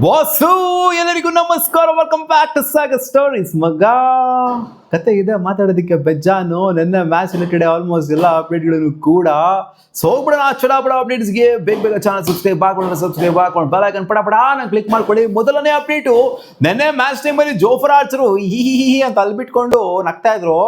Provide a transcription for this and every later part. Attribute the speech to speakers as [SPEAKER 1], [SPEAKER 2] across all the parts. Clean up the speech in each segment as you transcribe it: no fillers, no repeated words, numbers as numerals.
[SPEAKER 1] Boss ಎಲ್ಲರಿಗೂ ನಮಸ್ಕಾರ, welcome back to Sagar stories. ಮಗ ಕತೆ ಇದೆ ಮಾತಾಡೋದಕ್ಕೆ ಬೆಜ್ಜಾನು. ನನ್ನ ಮ್ಯಾಚ್ ರಿಲೇಟೆಡ್ ಆಲ್ಮೋಸ್ಟ್ ಎಲ್ಲ ಅಪ್ಡೇಟ್ಗಳನ್ನು ಕೂಡ ಹೋಗ್ಬಿಡೋಣ. ಚಲೋ ಬಿಡೋ ಅಪ್ಡೇಟ್ಸ್ಗೆ ಬೇಗ ಚಾನಲ್ ಸಬ್ಸ್ಕ್ರೈಬ್ ಹಾಕೊಂಡು ಬೆಲ್ ಐಕಾನ್ ಪಡ ನಾನು ಕ್ಲಿಕ್ ಮಾಡ್ಕೊಳ್ಳಿ. ಮೊದಲನೇ ಅಪ್ಡೇಟು, ನೆನ್ನೆ ಮ್ಯಾಚ್ ಟೈಮಲ್ಲಿ ಜೋಫರ್ ಆರ್ಚರು ಹಿ ಅಂತ ಅಲ್ಬಿಟ್ಕೊಂಡು ನಗ್ತಾ ಇದ್ರು.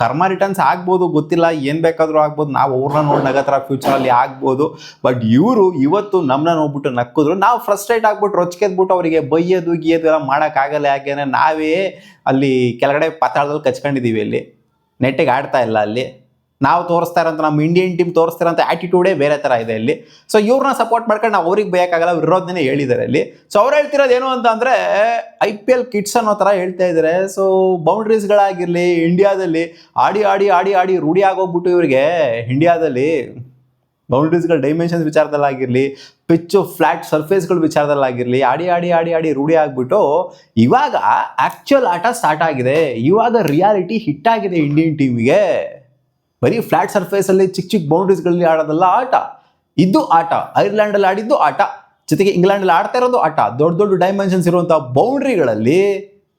[SPEAKER 1] ಕರ್ಮ ರಿಟರ್ನ್ಸ್ ಆಗ್ಬೋದು, ಗೊತ್ತಿಲ್ಲ, ಏನು ಬೇಕಾದರೂ ಆಗ್ಬೋದು. ನಾವು ಅವ್ರನ್ನ ನೋಡಿ ನಗತ್ರ ಫ್ಯೂಚರಲ್ಲಿ ಆಗ್ಬೋದು. ಬಟ್ ಇವರು ಇವತ್ತು ನಮ್ಮನ್ನ ನೋಡ್ಬಿಟ್ಟು ನಕ್ಕಿದ್ರು. ನಾವು ಫ್ರಸ್ಟ್ರೇಟ್ ಆಗ್ಬಿಟ್ಟು ರೊಚ್ಕೆದ್ಬಿಟ್ಟು ಅವರಿಗೆ ಬೈಯೋದು ಗೀಯೋದು ಎಲ್ಲ ಮಾಡೋಕ್ಕಾಗಲ್ಲ. ಯಾಕೆಂದರೆ ನಾವೇ ಅಲ್ಲಿ ಕೆಳಗಡೆ ಪಾತಾಳದಲ್ಲಿ ಕಚ್ಕೊಂಡಿದ್ದೀವಿ. ಅಲ್ಲಿ ನೆಟ್ಟಿಗೆ ಆಡ್ತಾ ಇಲ್ಲ. ಅಲ್ಲಿ ನಾವು ತೋರಿಸ್ತಾ ಇರೋಂಥ ನಮ್ಮ ಇಂಡಿಯನ್ ಟೀಮ್ ತೋರಿಸ್ತಿರೋಂಥ ಆ್ಯಟಿಟ್ಯೂಡೇ ಬೇರೆ ಥರ ಇದೆ ಇಲ್ಲಿ. ಸೊ ಇವ್ರನ್ನ ಸಪೋರ್ಟ್ ಮಾಡ್ಕೊಂಡು ನಾವು ಅವ್ರಿಗೆ ಬೇಕಾಗಲ್ಲ, ಅವ್ರು ಇರೋದನ್ನೇ ಹೇಳಿದ್ದಾರೆ ಅಲ್ಲಿ. ಸೊ ಅವ್ರು ಹೇಳ್ತಿರೋದು ಏನು ಅಂತ ಅಂದರೆ IPL ಕಿಡ್ಸ್ ಅನ್ನೋ ಥರ ಹೇಳ್ತಾ ಇದ್ದಾರೆ. ಸೊ ಬೌಂಡ್ರೀಸ್ಗಳಾಗಿರಲಿ, ಇಂಡಿಯಾದಲ್ಲಿ ಆಡಿ ಆಡಿ ಆಡಿ ಆಡಿ ರೂಢಿ ಆಗೋಗ್ಬಿಟ್ಟು ಇವರಿಗೆ ಇಂಡಿಯಾದಲ್ಲಿ ಬೌಂಡ್ರೀಸ್ಗಳ ಡೈಮೆನ್ಷನ್ಸ್ ವಿಚಾರದಲ್ಲಾಗಿರಲಿ, ಪಿಚ್ಚು ಫ್ಲ್ಯಾಟ್ ಸರ್ಫೇಸ್ಗಳ ವಿಚಾರದಲ್ಲಾಗಿರಲಿ ಆಡಿ ಆಡಿ ಆಡಿ ಆಡಿ ರೂಢಿ ಆಗಿಬಿಟ್ಟು ಇವಾಗ ಆ್ಯಕ್ಚುಯಲ್ ಆಟ ಸ್ಟಾರ್ಟ್ ಆಗಿದೆ. ಇವಾಗ ರಿಯಾಲಿಟಿ ಹಿಟ್ ಆಗಿದೆ ಇಂಡಿಯನ್ ಟೀಮಿಗೆ. ಬರೀ ಫ್ಲ್ಯಾಟ್ ಸರ್ಫೇಸಲ್ಲಿ ಚಿಕ್ಕ ಬೌಂಡ್ರೀಸ್ಗಳಲ್ಲಿ ಆಡೋದಲ್ಲ ಆಟ. ಇದು ಆಟ ಐರ್ಲ್ಯಾಂಡಲ್ಲಿ ಆಡಿದ್ದು ಆಟ, ಜೊತೆಗೆ ಇಂಗ್ಲೆಂಡಲ್ಲಿ ಆಡ್ತಾ ಇರೋದು ಆಟ. ದೊಡ್ಡ ದೊಡ್ಡ ಡೈಮೆನ್ಷನ್ಸ್ ಇರುವಂಥ ಬೌಂಡ್ರಿಗಳಲ್ಲಿ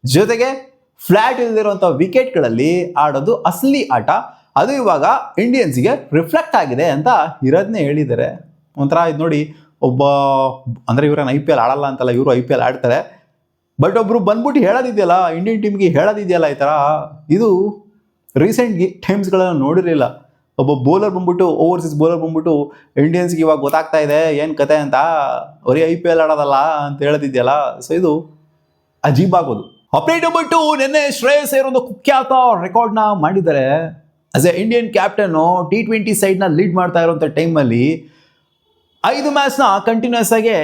[SPEAKER 1] ಜೊತೆಗೆ ಫ್ಲ್ಯಾಟ್ ಇಲ್ಲದಿರುವಂಥ ವಿಕೆಟ್ಗಳಲ್ಲಿ ಆಡೋದು ಅಸಲಿ ಆಟ. ಅದು ಇವಾಗ ಇಂಡಿಯನ್ಸ್ಗೆ ರಿಫ್ಲೆಕ್ಟ್ ಆಗಿದೆ ಅಂತ ಇರೋದನ್ನೇ ಹೇಳಿದ್ದಾರೆ. ಒಂಥರ ಇದು ನೋಡಿ, ಒಬ್ಬ ಅಂದರೆ ಇವ್ರನ್ನ IPL ಆಡಲ್ಲ ಅಂತಲ್ಲ, ಇವರು IPL ಆಡ್ತಾರೆ. ಬಟ್ ಒಬ್ಬರು ಬಂದ್ಬಿಟ್ಟು ಹೇಳೋದಿದೆಯಲ್ಲ, ಇಂಡಿಯನ್ ಟೀಮ್ಗೆ ಹೇಳೋದಿದೆಯಲ್ಲ ಈ ಥರ, ಇದು ರೀಸೆಂಟ್ ಟೈಮ್ಸ್ಗಳನ್ನು ನೋಡಿರಲಿಲ್ಲ. ಒಬ್ಬ ಬೌಲರ್ ಬಂದ್ಬಿಟ್ಟು, ಓವರ್ಸೀಸ್ ಬೌಲರ್ ಬಂದ್ಬಿಟ್ಟು ಇಂಡಿಯನ್ಸ್ಗೆ ಇವಾಗ ಗೊತ್ತಾಗ್ತಾ ಇದೆ ಏನು ಕತೆ ಅಂತ, ಬರೀ IPL ಆಡೋದಲ್ಲ ಅಂತ ಹೇಳೋದಿದೆಯಲ್ಲ. ಸೊ ಇದು ಅಜೀಬ್ ಆಗೋದು. ಅಪ್ಡೇಟ್ ಬಂದ್ಬಿಟ್ಟು ನಿನ್ನೆ ಶ್ರೇಯಸ್ ಅಯ್ಯರ್ ಒಂದು ಕುಖ್ಯಾತ ರೆಕಾರ್ಡ್ನ ಮಾಡಿದ್ದಾರೆ. ಆಸ್ ಎ ಇಂಡಿಯನ್ ಕ್ಯಾಪ್ಟನ್ನು T20 ಸೈಡ್ನ ಲೀಡ್ ಮಾಡ್ತಾ ಇರೋಂಥ ಟೈಮಲ್ಲಿ 5 ಮ್ಯಾಚ್ನ ಕಂಟಿನ್ಯೂಸ್ ಆಗಿ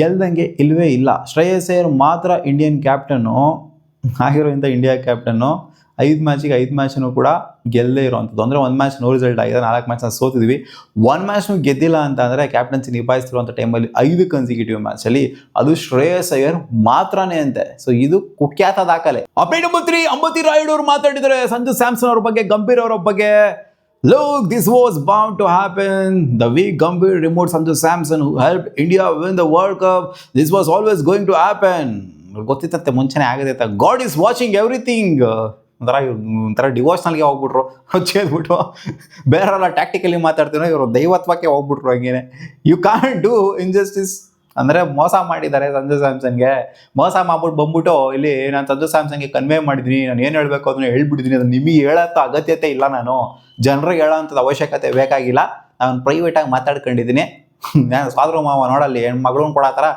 [SPEAKER 1] ಗೆಲ್ದಂಗೆ ಇಲ್ಲವೇ ಇಲ್ಲ. ಶ್ರೇಯಸ್ ಅಯ್ಯರ್ ಮಾತ್ರ ಇಂಡಿಯನ್ ಕ್ಯಾಪ್ಟನ್ನು ಆಗಿರೋಂಥ ಇಂಡಿಯಾ ಕ್ಯಾಪ್ಟನ್ನು 5 ಮ್ಯಾಚನ್ನು ಕೂಡ ಗೆಲ್ಲದೇ ಇರೋವಂಥದ್ದು. ಅಂದರೆ 1 ಮ್ಯಾಚ್ ನೋ ರಿಸಲ್ಟ್ ಆಗಿದೆ, 4 ಮ್ಯಾಚ್ನ ಸೋತಿದ್ವಿ. 1 ಮ್ಯಾಚ್ನು ಗೆದ್ದಿಲ್ಲ ಅಂತ ಅಂದರೆ ಕ್ಯಾಪ್ಟನ್ಸಿ ನಿಭಾಯಿಸ್ತಿರುವಂಥ ಟೈಮಲ್ಲಿ 5 ಕನ್ಸಿಕ್ಯೂಟಿವ್ ಮ್ಯಾಚಲ್ಲಿ ಅದು ಶ್ರೇಯಸ್ ಅಯ್ಯರ್ ಮಾತ್ರನೇ ಅಂತೆ. ಸೊ ಇದು ಕುಖ್ಯಾತ ದಾಖಲೆ. ಅಪ್ಡೇಟ್ ನಂಬರ್ 3, ಅಂಬತಿ ರಾಯುಡು ಅವರು ಮಾತಾಡಿದ್ದಾರೆ ಸಂಜು ಸ್ಯಾಮ್ಸನ್ ಅವ್ರ ಬಗ್ಗೆ, ಗಂಭೀರ್ ಅವರ ಬಗ್ಗೆ. Look, this was bound to happen. The way Gambhir removed Sanju Samson, who helped India win the World Cup, this was always going to happen. ಗೊತ್ತಿತ್ತಂತೆ, ಮುಂಚೆನೇ ಆಗಿದೆ ಅಂತ. God is watching everything. ಒಂಥರ ಡಿವೋಷನಲ್ಗೆ ಹೋಗ್ಬಿಟ್ರು, ಹೊಚ್ಚಿದ್ಬಿಟ್ಟು. ಬೇರೆಲ್ಲ ಟ್ಯಾಕ್ಟಿಕಲಿ ಮಾತಾಡ್ತೀನೋ, ಇವರು ದೈವತ್ವಕ್ಕೆ ಹೋಗ್ಬಿಟ್ರು. ಹಂಗೇನೆ ಯು ಕಾಂಟ್ ಡೂ ಇನ್ಜಸ್ಟಿಸ್. ಅಂದರೆ ಮೋಸ ಮಾಡಿದ್ದಾರೆ ಸಂಜು ಸ್ಯಾಮ್ಸನ್ಗೆ. ಮೋಸ ಮಾಡ್ಬಿಟ್ಟು ಬಂದ್ಬಿಟ್ಟು ಇಲ್ಲಿ ನಾನು ಸಂಜು ಸ್ಯಾಮ್ಸನ್ಗೆ ಕನ್ವೆ ಮಾಡಿದ್ದೀನಿ, ನಾನು ಏನು ಹೇಳಬೇಕು ಅದನ್ನು ಹೇಳ್ಬಿಟ್ಟಿದ್ದೀನಿ. ಅದು ನಿಮಗೆ ಹೇಳೋಂಥ ಅಗತ್ಯತೆ ಇಲ್ಲ, ನಾನು ಜನರಿಗೆ ಹೇಳೋಂಥದ್ದು ಅವಶ್ಯಕತೆ ಬೇಕಾಗಿಲ್ಲ. ನಾನು ಪ್ರೈವೇಟಾಗಿ ಮಾತಾಡ್ಕೊಂಡಿದ್ದೀನಿ. ನಾನು ಸ್ವಾದ್ರ ಮಾವ ನೋಡಲ್ಲಿ ಹೆಣ್ಮಗಳನ್ನ ಕೊಡೋ ಥರ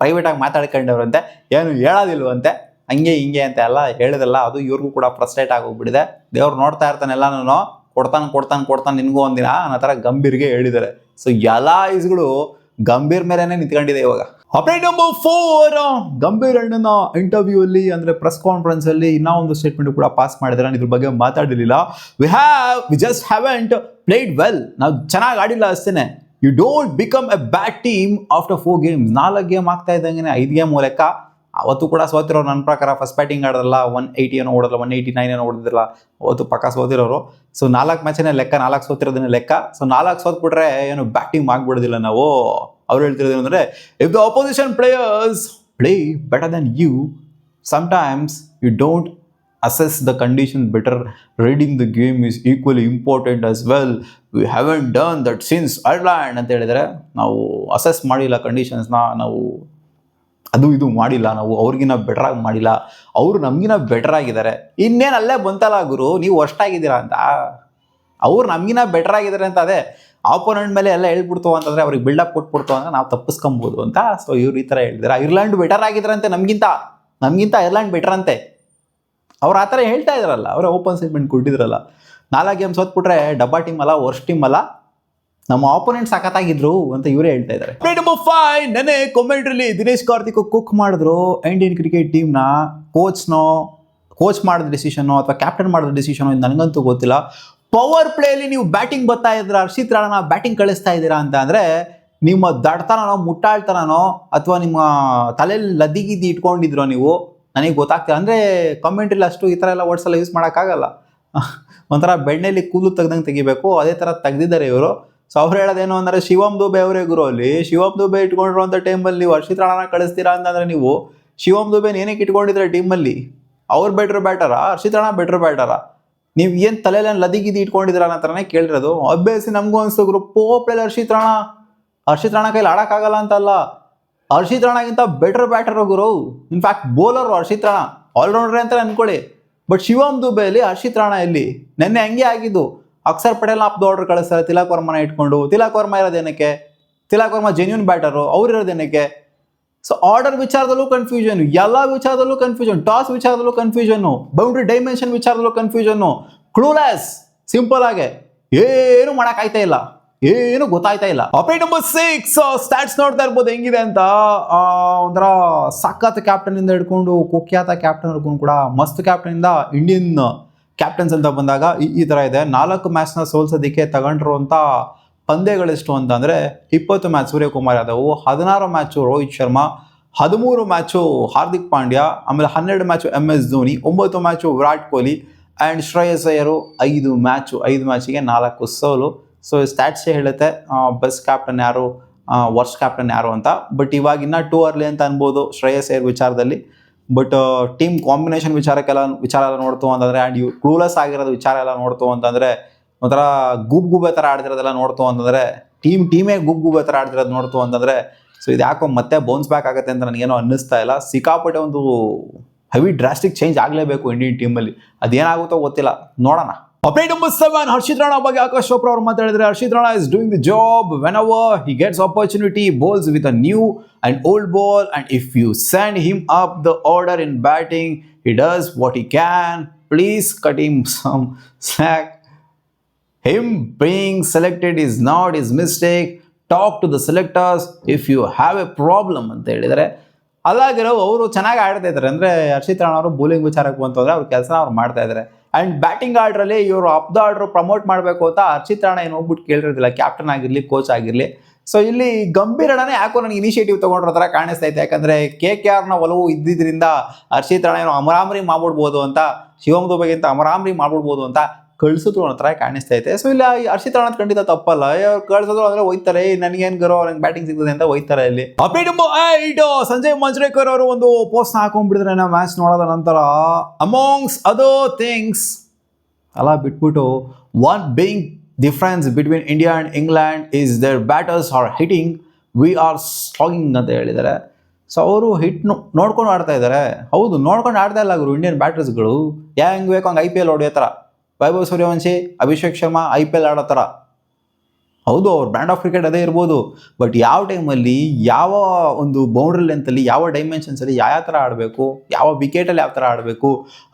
[SPEAKER 1] ಪ್ರೈವೇಟಾಗಿ ಮಾತಾಡ್ಕೊಂಡವ್ರಂತೆ, ಏನು ಹೇಳೋದಿಲ್ವಂತೆ, ಹಂಗೆ ಹಿಂಗೆ ಅಂತ ಎಲ್ಲ ಹೇಳಿದಲ್ಲ. ಅದು ಇವ್ರಿಗೂ ಕೂಡ ಫ್ರಸ್ಟ್ರೇಟ್ ಆಗೋಗ್ಬಿಟ್ಟಿದೆ. ದೇವ್ರು ನೋಡ್ತಾ ಇರ್ತಾನೆ ಎಲ್ಲನೂ, ಕೊಡ್ತಾನೆ ನಿನಗೂ ಒಂದಿನ ಅನ್ನೋ ಥರ ಗಂಭೀರ್ಗೆ ಹೇಳಿದ್ದಾರೆ. ಸೊ ಎಲ್ಲ ಐಸ್ಗಳು ಗಂಭೀರ್ ಮೇಲೆನೇ ನಿಂತ್ಕೊಂಡಿದೆ ಇವಾಗ. ಅಪ್ಡೇಟ್ ನಂಬರ್ 4, ಗಂಭೀರ್ ಅಣ್ಣನ ಇಂಟರ್ವ್ಯೂ ಅಲ್ಲಿ ಅಂದರೆ ಪ್ರೆಸ್ ಕಾನ್ಫರೆನ್ಸ್ ಅಲ್ಲಿ ಇನ್ನೂ ಒಂದು ಸ್ಟೇಟ್ಮೆಂಟ್ ಕೂಡ ಪಾಸ್ ಮಾಡಿದ್ದಾರೆ. ನಾನು ಇದ್ರ ಬಗ್ಗೆ ಮಾತಾಡಲಿಲ್ಲ. We just haven't played well. ನಾವು ಚೆನ್ನಾಗಿ ಆಡಿಲ್ಲ ಅಷ್ಟೇ. You don't become a bad team after 4 games. 4 game ಆಗ್ತಾ ಇದ್ದಂಗೆ 5 ಗೇಮ್ ಲೆಕ್ಕ. ಅವತ್ತು ಕೂಡ ಸೋತಿರೋರು ನನ್ನ ಪ್ರಕಾರ. ಫಸ್ಟ್ ಬ್ಯಾಟಿಂಗ್ ಆಡೋಲ್ಲ, 180 ಏನೋ ಓಡೋಲ್ಲ, 189 ಏನೋ ಹೊಡೆದಿಲ್ಲ. ಅವತ್ತು ಪಕ್ಕ ಸೋತಿರೋರು. ಸೊ 4 ಮ್ಯಾಚನೇ ಲೆಕ್ಕ, 4 ಸೋತಿರೋದನ್ನೇ ಲೆಕ್ಕ. ಸೊ 4 ಸೋತ್ಬಿಟ್ರೆ ಏನು ಬ್ಯಾಟಿಂಗ್ ಆಗ್ಬಿಡೋದಿಲ್ಲ ನಾವು. ಅವ್ರು ಹೇಳ್ತಿರೋದು ಅಂದರೆ, if the opposition players play better than you, sometimes you don't assess the conditions better. Reading the game is equally important as well. We haven't done that since Ireland ಅಂತ ಹೇಳಿದರೆ, ನಾವು assess ಮಾಡಿಲ್ಲ ಕಂಡೀಷನ್ಸ್ನ, ನಾವು ಅದು ಇದು ಮಾಡಿಲ್ಲ, ನಾವು ಅವ್ರಿಗಿನ್ನ ಬೆಟ್ರಾಗಿ ಮಾಡಿಲ್ಲ, ಅವರು ನಮಗಿನ್ನ ಬೆಟರ್ ಆಗಿದ್ದಾರೆ. ಇನ್ನೇನು ಅಲ್ಲೇ ಬಂತಲ್ಲ ಗುರು, ನೀವು ವರ್ಷಾಗಿದ್ದೀರಾ ಅಂತ. ಅವ್ರು ನಮಗಿನ್ನ ಬೆಟರ್ ಆಗಿದ್ದಾರೆ ಅಂತ. ಅದೇ ಆಪೋನೆಂಟ್ ಮೇಲೆ ಎಲ್ಲ ಹೇಳ್ಬಿಡ್ತು ಅಂತಂದರೆ, ಅವ್ರಿಗೆ ಬಿಲ್ಡಪ್ ಕೊಟ್ಬಿಡ್ತು ಅಂದರೆ ನಾವು ತಪ್ಪಿಸ್ಕೊಬೋದು ಅಂತ. ಸೊ ಇವ್ರು ಈ ಥರ ಹೇಳಿದ್ದಾರೆ. ಐರ್ಲ್ಯಾಂಡ್ ಬೆಟರ್ ಆಗಿದ್ರಂತೆ ನಮಗಿಂತ ಐರ್ಲ್ಯಾಂಡ್ ಬೆಟರ್ ಅಂತೆ. ಅವ್ರು ಆ ಥರ ಹೇಳ್ತಾ ಇದ್ರಲ್ಲ, ಅವರೇ ಓಪನ್ ಸ್ಟೇಟ್ಮೆಂಟ್ ಕೊಟ್ಟಿದ್ರಲ್ಲ. 4 ಗೇಮ್ ಸೋತ್ಬಿಟ್ರೆ ಡಬ್ಬಾ ಟೀಮ್ ಅಲ್ಲ, ವರ್ಸ್ಟ್ ಟೀಮ್ ಅಲ್ಲ, ನಮ್ಮ ಆಪೋನೆಂಟ್ ಸಖತ್ತಾಗಿದ್ರು ಅಂತ ಇವರೇ ಹೇಳ್ತಾ ಇದ್ದಾರೆ. ನಂಬರ್ 5, ನೆನ್ನೆ ಕಾಮೆಂಟ್ರಿಲಿ ದಿನೇಶ್ ಕಾರ್ತಿಕ್ ಕುಕ್ ಮಾಡಿದ್ರು ಇಂಡಿಯನ್ ಕ್ರಿಕೆಟ್ ಟೀಮ್ನ. ಕೋಚ್ ಮಾಡಿದ ಡಿಸಿಷನ್ನು ಅಥವಾ ಕ್ಯಾಪ್ಟನ್ ಮಾಡಿದ ಡಿಸಿಷನು ಇದು ನನಗಂತೂ ಗೊತ್ತಿಲ್ಲ. ಪವರ್ ಪ್ಲೇಲಿ ನೀವು ಬ್ಯಾಟಿಂಗ್ ಬರ್ತಾ ಇದ್ದೀರಾ, ಹರ್ಷಿತ್ ರಾಣಾನ ಬ್ಯಾಟಿಂಗ್ ಕಳಿಸ್ತಾ ಇದ್ದೀರಾ ಅಂತ ಅಂದರೆ, ನಿಮ್ಮ ದಡ್ತನೋ ಮುಟ್ಟಾಳ್ತನೋ ಅಥವಾ ನಿಮ್ಮ ತಲೆಯಲ್ಲಿ ಲದ್ದಿಗಿದ್ದಿ ಇಟ್ಕೊಂಡಿದ್ರೋ ನೀವು, ನನಗೆ ಗೊತ್ತಾಗ್ತಿಲ್ಲ. ಅಂದರೆ ಕಾಮೆಂಟ್ರಿಲಿ ಅಷ್ಟು ಈ ಥರ ಎಲ್ಲ ವರ್ಡ್ಸ್ ಎಲ್ಲ ಯೂಸ್ ಮಾಡೋಕ್ಕಾಗಲ್ಲ. ಒಂಥರ ಬೆಣ್ಣೆಲಿ ಕೂದಲು ತೆಗ್ದಂಗೆ ತೆಗಿಬೇಕು, ಅದೇ ಥರ ತೆಗ್ದಿದ್ದಾರೆ ಇವರು. ಸೊ ಅವ್ರು ಹೇಳೋದೇನು ಅಂದರೆ ಶಿವಮ್ ದುಬೆ ಅವರೇ ಗುರು ಅಲ್ಲಿ. ಶಿವಮ್ ದುಬೆ ಇಟ್ಕೊಂಡಿರುವಂಥ ಟೈಮಲ್ಲಿ ನೀವು ಹರ್ಷಿತ್ ರಾಣಾನ ಕಳಿಸ್ತೀರಾ ಅಂತಂದರೆ ನೀವು ಶಿವಮ್ ದುಬೆನ ಏನಕ್ಕೆ ಇಟ್ಕೊಂಡಿದ್ರೆ ಟೀಮಲ್ಲಿ? ಅವ್ರು ಬ್ಯಾಟರಾ ಹರ್ಷಿತ್ ರಾಣಾ ಬ್ಯಾಟರಾ? ನೀವು ಏನು ತಲೆಯಲ್ಲಿ ಲದಿಗಿದ್ದು ಇಟ್ಕೊಂಡಿದ್ದೀರಾ ಅನ್ನೋ ಥರನೇ ಕೇಳಿರೋದು. ಅಭ್ಯಾಸಿ ನಮಗೂ ಅನಿಸ್ತು ಗುರು, ಪೋಪ್ಲಲ್ಲಿ ಹರ್ಷಿತ್ ರಾಣಾ ಕೈಲಿ ಆಡೋಕ್ಕಾಗಲ್ಲ ಅಂತಲ್ಲ, ಹರ್ಷಿತ್ ರಾಣಾಗಿಂತ ಬೆಟರ್ ಬ್ಯಾಟರ್ ಗುರು. ಇನ್ಫ್ಯಾಕ್ಟ್ ಬೌಲರು ಹರ್ಷಿತ್ ರಾಣಾ, ಆಲ್ರೌಂಡ್ರೆ ಅಂತ ಅನ್ಕೊಳ್ಳಿ. ಬಟ್ ಶಿವಮ್ ದುಬೆಯಲ್ಲಿ ಹರ್ಷಿತ್ ರಾಣಾ ಎಲ್ಲಿ? ನೆನ್ನೆ ಹಂಗೆ ಆಗಿದ್ದು. ಅಕ್ಷರ್ ಪಟೇಲ್ನ ಅಪ್ ದ ಆರ್ಡರ್ ಕಳಿಸ್ತಾರೆ ತಿಲಕ್ ವರ್ಮನ ಇಟ್ಕೊಂಡು. ತಿಲಕ್ ವರ್ಮ ಇರೋದೇನಕ್ಕೆ? ತಿಲಕ್ ವರ್ಮ ಜೆನ್ಯೂನ್ ಬ್ಯಾಟರು, ಅವ್ರು ಇರೋದೇನಕ್ಕೆ? ಸೊ ಆರ್ಡರ್ ವಿಚಾರದಲ್ಲೂ ಕನ್ಫ್ಯೂಷನ್, ಎಲ್ಲ ವಿಚಾರದಲ್ಲೂ ಕನ್ಫ್ಯೂಷನ್, ಟಾಸ್ ವಿಚಾರದಲ್ಲೂ ಕನ್ಫ್ಯೂಷನ್ನು, ಬೌಂಡ್ರಿ ಡೈಮೆನ್ಷನ್ ವಿಚಾರದಲ್ಲೂ ಕನ್ಫ್ಯೂಷನ್ನು, ಕ್ಲೂಲೆಸ್. ಸಿಂಪಲ್ ಆಗಿ ಏನು ಮಾಡೋಕ್ಕಾಯ್ತಾ ಇಲ್ಲ, ಏನು ಗೊತ್ತಾಯ್ತಾ ಇಲ್ಲ. ಅಪ್ಡೇಟ್ ನಂಬರ್ 6 ಸ್ಟಾಟ್ಸ್ ನೋಡ್ತಾ ಇರ್ಬೋದು ಹೆಂಗಿದೆ ಅಂತ. ಒಂಥರ ಸಖತ್ ಕ್ಯಾಪ್ಟನ್ ಇಂದ ಹಿಡ್ಕೊಂಡು ಕುಖ್ಯಾತ ಕ್ಯಾಪ್ಟನ್ ಹಿಡ್ಕೊಂಡು ಕೂಡ ಮಸ್ತ್ ಕ್ಯಾಪ್ಟನ್ ಇಂದ ಇಂಡಿಯನ್ ಕ್ಯಾಪ್ಟನ್ಸ್ ಅಂತ ಬಂದಾಗ ಈ ಥರ ಇದೆ. 4 ಮ್ಯಾಚ್ನ ಸೋಲ್ಸೋದಕ್ಕೆ ತಗೊಂಡಿರುವಂಥ ಪಂದ್ಯಗಳೆಷ್ಟು ಅಂತಂದರೆ 20 match Suryakumar Yadav, 16 match Rohit Sharma, 13 match Hardik Pandya, ಆಮೇಲೆ 12 match MS Dhoni, 9 match Virat Kohli and Shreyas Iyer 5 ಮ್ಯಾಚಿಗೆ 4 ಸೋಲು. ಸೊ ಸ್ಟ್ಯಾಟ್ಸೇ ಹೇಳುತ್ತೆ ಬೆಸ್ಟ್ ಕ್ಯಾಪ್ಟನ್ ಯಾರು, ವರ್ಸ್ಟ್ ಕ್ಯಾಪ್ಟನ್ ಯಾರು ಅಂತ. ಬಟ್ ಇವಾಗ ಇನ್ನೂ ಟೂ ಅರ್ಲಿ ಅಂತ ಅನ್ಬೋದು ಶ್ರೇಯಸ್ ಅಯ್ಯರ್ ವಿಚಾರದಲ್ಲಿ. ಬಟ್ ಟೀಮ್ ಕಾಂಬಿನೇಷನ್ ವಿಚಾರ ಎಲ್ಲ ನೋಡ್ತು ಅಂತಂದರೆ ಆ್ಯಂಡ್ ಇವು ಕ್ಲೂಲೆಸ್ ಆಗಿರೋದು ವಿಚಾರ ಎಲ್ಲ ನೋಡ್ತು ಅಂತಂದರೆ ಒಂಥರ ಗುಬ್ಬೆ ಥರ ಆಡ್ತಿರೋದೆಲ್ಲ ನೋಡ್ತು ಅಂತಂದರೆ ಟೀಮೇ ಗುಬ್ಬೆ ಥರ ಆಡ್ತಿರೋದು ನೋಡ್ತು ಅಂತಂದರೆ ಸೊ ಇದು ಯಾಕೋ ಮತ್ತೆ ಬೌನ್ಸ್ ಬ್ಯಾಕ್ ಆಗುತ್ತೆ ಅಂತ ನನಗೇನೋ ಅನ್ನಿಸ್ತಾ ಇಲ್ಲ. ಸಿಕ್ಕಾಪಟ್ಟೆ ಒಂದು ಹೆವಿ ಡ್ರಾಸ್ಟಿಕ್ ಚೇಂಜ್ ಆಗಲೇಬೇಕು ಇಂಡಿಯನ್ ಟೀಮಲ್ಲಿ. ಅದೇನಾಗುತ್ತೋ ಗೊತ್ತಿಲ್ಲ, ನೋಡೋಣ. ಅಪ್ಡೇಟ್ ನಂಬರ್ 7 ಹರ್ಷಿತ್ ರಾಣಾ ಬಗ್ಗೆ ಆಕಾಶ್ ಚೋಪ್ರಾ ಅವರು ಮಾತಾಡಿದ್ರೆ, Harshit Rana is doing the job whenever he gets opportunity, bowls with a new and old ball, and if you send him up the order in batting he does what he can. Please cut him some slack. Him being selected is not his mistake. Talk to the selectors if you have a problem ಅಂತ ಹೇಳಿದರೆ, ಅಲ್ಲಾಗಿರೋ ಅವರು ಚೆನ್ನಾಗಿ ಆಡ್ತಾ ಇದ್ದಾರೆ. ಅಂದರೆ ಹರ್ಷಿತ್ ರಾಣಾ ಅವರು bowling ವಿಚಾರಕ್ಕೆ ಬಂತು ಅಂದರೆ ಅವ್ರ ಕೆಲಸ ಅವ್ರು ಮಾಡ್ತಾ ಇದ್ದಾರೆ. ಆ್ಯಂಡ್ ಬ್ಯಾಟಿಂಗ್ ಆರ್ಡ್ರಲ್ಲಿ ಇವರು ಅಪ್ ದ ಆರ್ಡ್ರು ಪ್ರಮೋಟ್ ಮಾಡಬೇಕು ಅಂತ ಹರ್ಷಿತ್ ರಾಣಾ ಏನು ಹೋಗ್ಬಿಟ್ಟು ಕೇಳಿರೋದಿಲ್ಲ, ಕ್ಯಾಪ್ಟನ್ ಆಗಿರಲಿ ಕೋಚ್ ಆಗಿರಲಿ. ಸೊ ಇಲ್ಲಿ ಗಂಭೀರನೇ ಯಾಕೋ ನನಗೆ ಇನಿಷಿಯೇಟಿವ್ ತೊಗೊಂಡ್ರೋ ಥರ ಕಾಣಿಸ್ತೈತೆ. ಯಾಕಂದರೆ KKRನ ಒಲವು ಇದ್ದಿದ್ದರಿಂದ ಹರ್ಷಿತ್ ರಾಣಾ ಏನು ಅಮರಾಮರಿ ಮಾಡ್ಬಿಡ್ಬೋದು ಅಂತ, ಶಿವಮ್ ದುಬೆಗಿಂತ ಅಮರಾಮರಿ ಮಾಡ್ಬಿಡ್ಬೋದು ಅಂತ ಕಳಿಸಿದ್ರು ಅನ್ನೋ ಥರ ಕಾಣಿಸ್ತೈತೆ. ಸೊ ಇಲ್ಲಿ ಹರ್ಷಿತ್ ರಾಣಾ ಖಂಡಿತ ತಪ್ಪಲ್ಲ. ಅವ್ರು ಕಳ್ಸೋದ್ರು ಅಂದರೆ ಹೋಯ್ತಾರೆ, ನನಗೇನು ಗರೋ ಅವ್ರಿಗೆ ಬ್ಯಾಟಿಂಗ್ ಸಿಗ್ತದೆ ಅಂತ ಹೋಯ್ತಾರೆ. ಇಲ್ಲಿ ಅಪ್ಡೇಟ್ ನಂಬರ್ 8 ಸಂಜಯ್ ಮಂಜ್ರೇಕರ್ ಅವರು ಒಂದು ಪೋಸ್ಟ್ ಹಾಕೊಂಡ್ಬಿಟ್ಟಿದ್ರೆ ನಾವು ಮ್ಯಾಚ್ ನೋಡೋದ ನಂತರ, ಅಮಾಂಗ್ಸ್ ಅದರ್ ಥಿಂಗ್ಸ್ ಅಲ್ಲ ಬಿಟ್ಬಿಟ್ಟು, one big difference between India and England is their batters are hitting, we are slogging ಅಂತ ಹೇಳಿದ್ದಾರೆ. ಸೊ ಅವರು ಹಿಟ್ ನೋಡ್ಕೊಂಡು ಆಡ್ತಾ ಇದ್ದಾರೆ. ಹೌದು, ನೋಡ್ಕೊಂಡು ಆಡ್ತಾ ಇಲ್ಲ ಅವರು ಇಂಡಿಯನ್ ಬ್ಯಾಟರ್ಸ್ಗಳು. ಹೆಂಗೆ ಬೇಕು ಹಂಗೆ IPL ಹೊಡೆಯೋ ಥರ, ವೈಭವ್ ಸೂರ್ಯವಂಶಿ, ಅಭಿಷೇಕ್ ಶರ್ಮಾ IPL ಆಡೋ ಥರ. ಹೌದು, ಅವ್ರ ಬ್ರ್ಯಾಂಡ್ ಆಫ್ ಕ್ರಿಕೆಟ್ ಅದೇ ಇರ್ಬೋದು. ಬಟ್ ಯಾವ ಟೈಮಲ್ಲಿ, ಯಾವ ಒಂದು ಬೌಂಡ್ರಿ ಲೆಂತಲ್ಲಿ, ಯಾವ ಡೈಮೆನ್ಷನ್ಸಲ್ಲಿ ಯಾವ ಥರ ಆಡಬೇಕು, ಯಾವ ವಿಕೆಟಲ್ಲಿ ಯಾವ ಥರ ಆಡಬೇಕು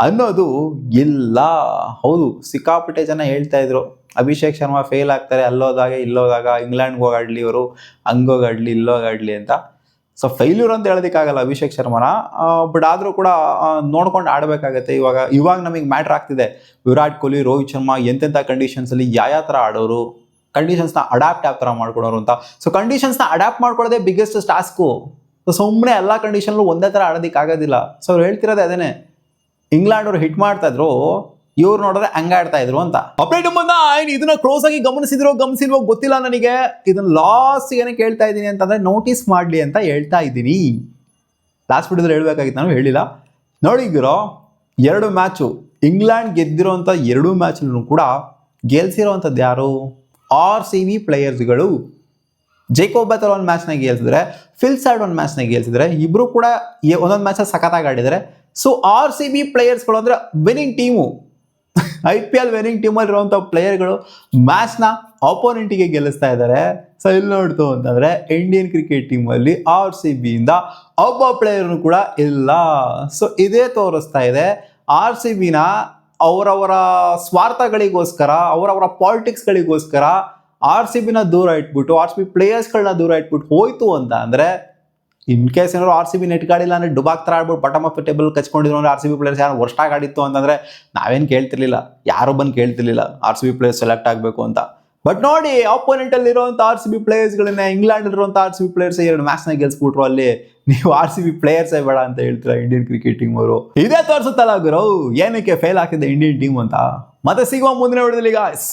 [SPEAKER 1] ಅನ್ನೋದು ಇಲ್ಲ. ಹೌದು, ಸಿಕ್ಕಾಪಟ್ಟೆ ಜನ ಹೇಳ್ತಾ ಇದ್ರು ಅಭಿಷೇಕ್ ಶರ್ಮಾ ಫೇಲ್ ಆಗ್ತಾರೆ ಅಲ್ಲೋದಾಗ ಇಲ್ಲೋದಾಗ, ಇಂಗ್ಲೆಂಡ್ಗೆ ಹೋಗಾಡ್ಲಿ ಇವರು, ಹಂಗೋಗಾಡ್ಲಿ ಇಲ್ಲೋಗಾಡ್ಲಿ ಅಂತ. ಸೊ ಫೈಲ್ಯೂರ್ ಅಂತ ಹೇಳೋದಕ್ಕಾಗಲ್ಲ ಅಭಿಷೇಕ್ ಶರ್ಮಾನ. ಬಟ್ ಆದರೂ ಕೂಡ ನೋಡ್ಕೊಂಡು ಆಡಬೇಕಾಗತ್ತೆ. ಇವಾಗ ನಮಗೆ ಮ್ಯಾಟ್ರ್ ಆಗ್ತಿದೆ ವಿರಾಟ್ ಕೊಹ್ಲಿ, ರೋಹಿತ್ ಶರ್ಮಾ ಎಂತೆಂಥ ಕಂಡೀಷನ್ಸಲ್ಲಿ ಯಾವ ಥರ ಆಡೋರು, ಕಂಡೀಷನ್ಸ್ನ ಅಡ್ಯಾಪ್ಟ್ ಯಾವ ಥರ ಮಾಡ್ಕೊಳೋರು ಅಂತ. ಸೊ ಕಂಡೀಷನ್ಸ್ನ ಅಡ್ಯಾಪ್ಟ್ ಮಾಡ್ಕೊಳ್ಳೋದೇ ಬಿಗ್ಗೆಸ್ಟ್ ಟಾಸ್ಕು. ಸೊ ಸುಮ್ಮನೆ ಎಲ್ಲ ಕಂಡೀಷನ್ಲು ಒಂದೇ ಥರ ಆಡೋದಕ್ಕಾಗೋದಿಲ್ಲ. ಸೊ ಅವ್ರು ಹೇಳ್ತಿರೋದೇ ಅದೇನೆ, ಇಂಗ್ಲೆಂಡ್ ಅವ್ರು ಹಿಟ್ ಮಾಡ್ತಾಯಿದ್ರು, ಇವ್ರು ನೋಡಿದ್ರೆ ಹಂಗಾಡ್ತಾ ಇದ್ರು ಅಂತ. ಅಪ್ಡೇಟ್ ನಂಬರ್ 9 ಇದನ್ನ ಕ್ಲೋಸ್ ಆಗಿ ಗಮನಿಸಿಲ್ವೋ ಗೊತ್ತಿಲ್ಲ ನನಗೆ. ಇದನ್ನ ಲಾಸ್ಟ್ ಏನಕ್ಕೆ ಹೇಳ್ತಾ ಇದ್ದೀನಿ ಅಂತಂದ್ರೆ, ನೋಟಿಸ್ ಮಾಡಲಿ ಅಂತ ಹೇಳ್ತಾ ಇದ್ದೀನಿ. ಲಾಸ್ಟ್ ವಿಡಿಯೋದಲ್ಲಿ ಹೇಳ್ಬೇಕಾಗಿತ್ತು, ನಾನು ಹೇಳಿಲ್ಲ. ನೋಡಿಗಿರೋ 2 ಮ್ಯಾಚು ಇಂಗ್ಲೆಂಡ್ ಗೆದ್ದಿರೋಂಥ 2 ಮ್ಯಾಚ್ನೂ ಕೂಡ ಗೆಲ್ಸಿರೋವಂಥದ್ದು ಯಾರು? RCB ಪ್ಲೇಯರ್ಸ್ಗಳು. ಜೇಕೋಬ್ ಬೆಥೆಲ್ ಒಂದು ಮ್ಯಾಚ್ನ ಗೆಲ್ಸಿದ್ರೆ, ಫಿಲ್ ಸಾಲ್ಟ್ ಒಂದು ಮ್ಯಾಚ್ನ ಗೆಲ್ಸಿದ್ರೆ, ಇಬ್ಬರು ಕೂಡ ಒಂದೊಂದು ಮ್ಯಾಚಲ್ಲಿ ಸಖತ್ತಾಗಿ ಆಡಿದ್ದಾರೆ. ಸೊ RCB ಪ್ಲೇಯರ್ಸ್ಗಳು ಅಂದರೆ ವಿನ್ನಿಂಗ್ ಟೀಮು, IPL ವಿನ್ನಿಂಗ್ ಟೀಮಲ್ಲಿರುವಂಥ ಪ್ಲೇಯರ್ಗಳು ಮ್ಯಾಚ್ನ ಆಪೋನೆಂಟಿಗೆ ಗೆಲ್ಲಿಸ್ತಾ ಇದ್ದಾರೆ. ಸೊ ಇಲ್ಲಿ ನೋಡ್ತು ಅಂತಂದರೆ ಇಂಡಿಯನ್ ಕ್ರಿಕೆಟ್ ಟೀಮಲ್ಲಿ RCBಯಿಂದ ಒಬ್ಬ ಪ್ಲೇಯರ್ನು ಕೂಡ ಇಲ್ಲ. ಸೊ ಇದೇ ತೋರಿಸ್ತಾ ಇದೆ RCBನ ಅವರವರ ಸ್ವಾರ್ಥಗಳಿಗೋಸ್ಕರ, ಅವರವರ ಪಾಲಿಟಿಕ್ಸ್ಗಳಿಗೋಸ್ಕರ RCBನ ದೂರ ಇಟ್ಬಿಟ್ಟು, RCB ಪ್ಲೇಯರ್ಸ್ಗಳನ್ನ ದೂರ ಇಟ್ಬಿಟ್ಟು ಹೋಯ್ತು ಅಂತ ಅಂದರೆ, ಇನ್ ಕೇಸ್ ಏನಾದ್ರು RCB ನೆಟ್ಗಾಡಿಲ್ಲ ಅಂದರೆ ಡುಬಾಕ್ ಥರ ಆಡ್ಬಿಟ್ಟು ಬಾಟಮ್ ಆಫ್ ದ ಟೇಬಲ್ ಕಚ್ಕೊಂಡಿದ್ರು ಅಂದರೆ RCB ಪ್ಲೇಯರ್ಸ್ ಯಾರು ವರ್ಷಾಗಿ ಆಡಿತ್ತು ಅಂತಂದರೆ ನಾವೇನು ಕೇಳ್ತಿರ್ಲಿಲ್ಲ, ಯಾರು ಬಂದು ಕೇಳ್ತಿರ್ಲಿಲ್ಲ RCB ಪ್ಲೇಯರ್ಸ್ ಸೆಲೆಕ್ಟ್ ಆಗಬೇಕು ಅಂತ. ಬಟ್ ನೋಡಿ, ಆಪೋನೆಂಟಲ್ಲಿರುವಂಥ RCB ಪ್ಲೇಯರ್ಸ್ಗಳನ್ನ, ಇಂಗ್ಲೆಂಡಲ್ಲಿರುವಂಥ RCB ಪ್ಲೇಯರ್ಸ್ 2 ಮ್ಯಾಚ್ನ ಗೆಲ್ಸ್ಬಿಟ್ರು. ಅಲ್ಲಿ ನೀವು RCB ಪ್ಲೇಯರ್ಸೇ ಬೇಡ ಅಂತ ಹೇಳ್ತೀರಾ ಇಂಡಿಯನ್ ಕ್ರಿಕೆಟ್ ಟೀಮ್ ಅವರು. ಇದೇ ತೋರಿಸುತ್ತಲ್ಲ ಗುರು ಏನಕ್ಕೆ ಫೇಲ್ ಆಗ್ತಿದೆ ಇಂಡಿಯನ್ ಟೀಮ್ ಅಂತ. ಮತ್ತೆ ಸಿಗುವ ಮುಂದಿನ ವಿಡಿಯೋದಲ್ಲಿ ಗಾಯ್ಸ್.